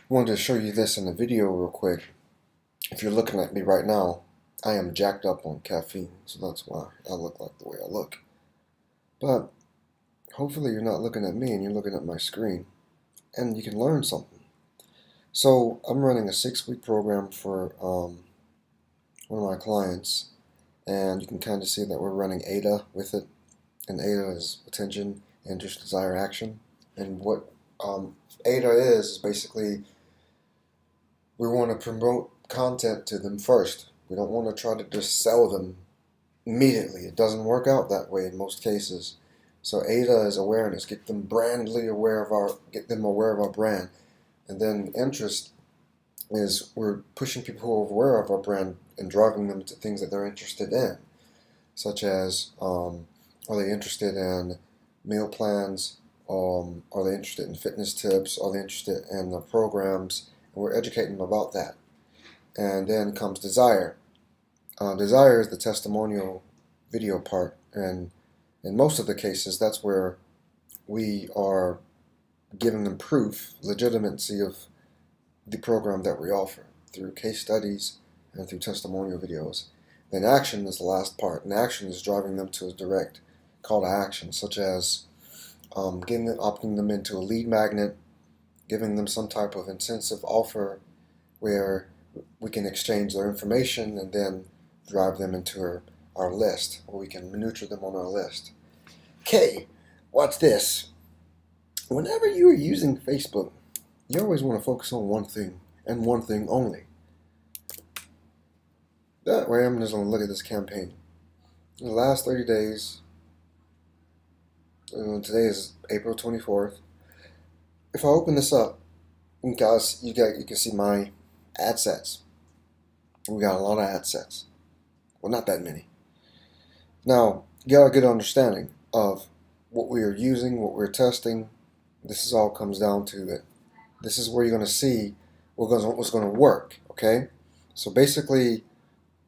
Wanted to show you this in the video real quick. If you're looking at me right now, I am jacked up on caffeine, so that's why I look like the way I look. But hopefully you're not looking at me and you're looking at my screen, and you can learn something. So I'm running a 6-week program for one of my clients, and you can kind of see that we're running AIDA with it, and AIDA is attention, interest, desire, action. And what AIDA is basically we want to promote content to them first. We don't want to try to just sell them immediately. It doesn't work out that way in most cases. So AIDA is awareness. Get them aware of our brand. And then interest is we're pushing people who are aware of our brand and driving them to things that they're interested in, such as are they interested in meal plans? Are they interested in fitness tips? Are they interested in the programs? And we're educating them about that. And then comes desire. Desire is the testimonial video part, and in most of the cases, that's where we are giving them proof, legitimacy of the program that we offer through case studies and through testimonial videos. Then action is the last part, and action is driving them to a direct call to action, such as opting them into a lead magnet, giving them some type of incentive offer where we can exchange their information and then drive them into our list, or we can nurture them on our list. Okay, watch this. Whenever you are using Facebook, you always want to focus on one thing and one thing only. That way, I'm just going to look at this campaign. In the last 30 days, today is April 24th. If I open this up, guys, you can see my ad sets. We got a lot of ad sets. Well, not that many. Now, you got a good understanding of what we are using, what we're testing. This all comes down to it. This is where you're going to see what's going to work, okay? So basically,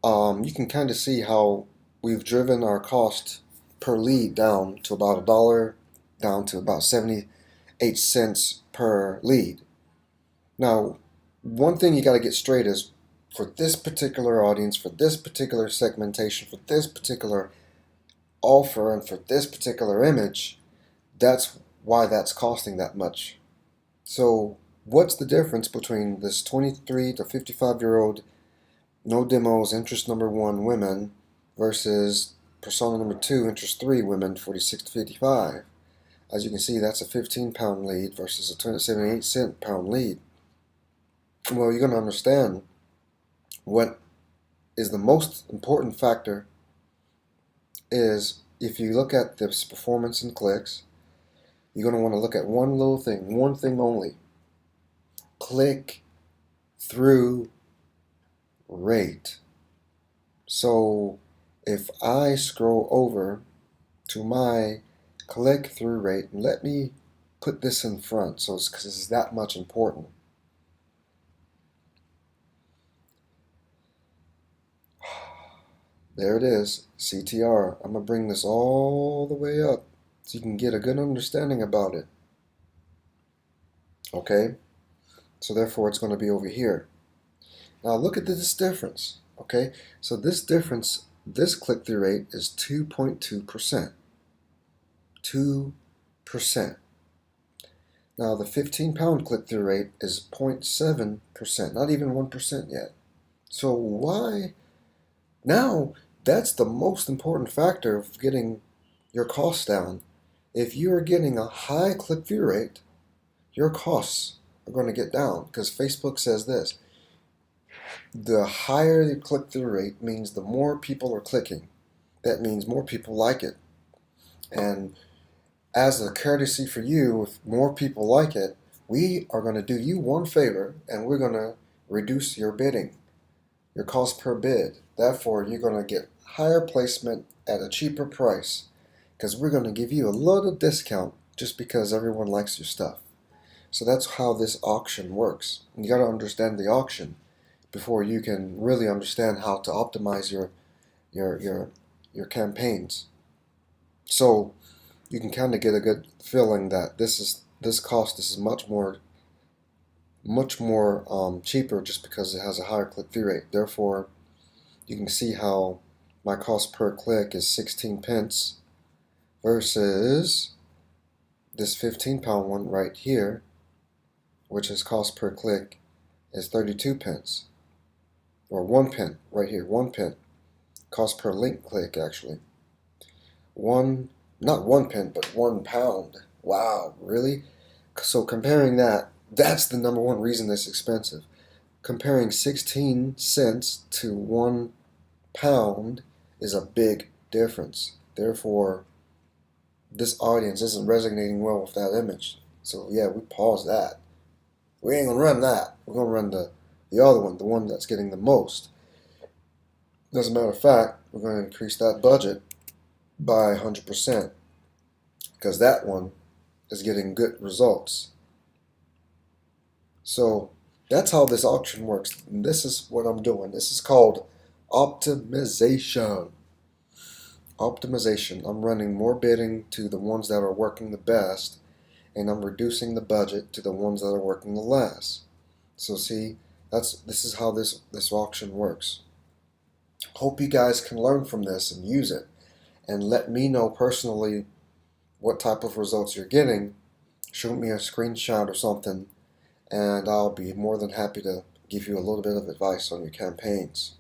you can kind of see how we've driven our cost per lead down to about $1, down to about 78 cents per lead. Now, one thing you got to get straight is for this particular audience, for this particular segmentation, for this particular offer, and for this particular image, that's why that's costing that much. So what's the difference between this 23 to 55-year-old no demos interest number 1 women versus persona number 2 interest 3 women 46 to 55? As you can see, that's a 15-pound lead versus a 78-cent-pound lead. Well, you're going to understand what is the most important factor is if you look at this performance and clicks, you're going to want to look at one little thing, one thing only. Click through rate. So if I scroll over to my click through rate, and let me put this in front so it's because it's that much important. There it is, CTR. I'm going to bring this all the way up so you can get a good understanding about it. Okay? So therefore it's going to be over here. Now look at this difference. Okay? So this difference, this click-through rate is 2.2%. 2%. Now the 15-pound click-through rate is 0.7%, not even 1% yet. So why? Now that's the most important factor of getting your costs down. If you are getting a high click-through rate, your costs are going to get down because Facebook says this. The higher the click-through rate means the more people are clicking. That means more people like it. And as a courtesy for you, if more people like it, we are going to do you one favor and we're going to reduce your bidding, your cost per bid. Therefore, you're going to get higher placement at a cheaper price because we're going to give you a little discount just because everyone likes your stuff. So that's how this auction works. You got to understand the auction before you can really understand how to optimize your campaigns. So you can kind of get a good feeling that this cost is much more much more cheaper just because it has a higher click-through rate. Therefore, you can see how my cost per click is 16 pence versus this 15 pound one right here, which is cost per click is 32 pence, or 1 pence right here, 1 pence. Cost per link click actually. Not 1 pence, but 1 pound. Wow, really? So comparing that, that's the number one reason it's expensive. Comparing 16 cents to 1 pound is a big difference. Therefore, this audience isn't resonating well with that image. So yeah, we pause that. We ain't gonna run that. We're gonna run the other one, the one that's getting the most. As a matter of fact, we're gonna increase that budget by 100% because that one is getting good results. So that's how this auction works. And this is what I'm doing. This is called optimization. Optimization. I'm running more bidding to the ones that are working the best, and I'm reducing the budget to the ones that are working the less. So see, this is how this auction works. Hope you guys can learn from this and use it, and let me know personally what type of results you're getting. Shoot me a screenshot or something, and I'll be more than happy to give you a little bit of advice on your campaigns.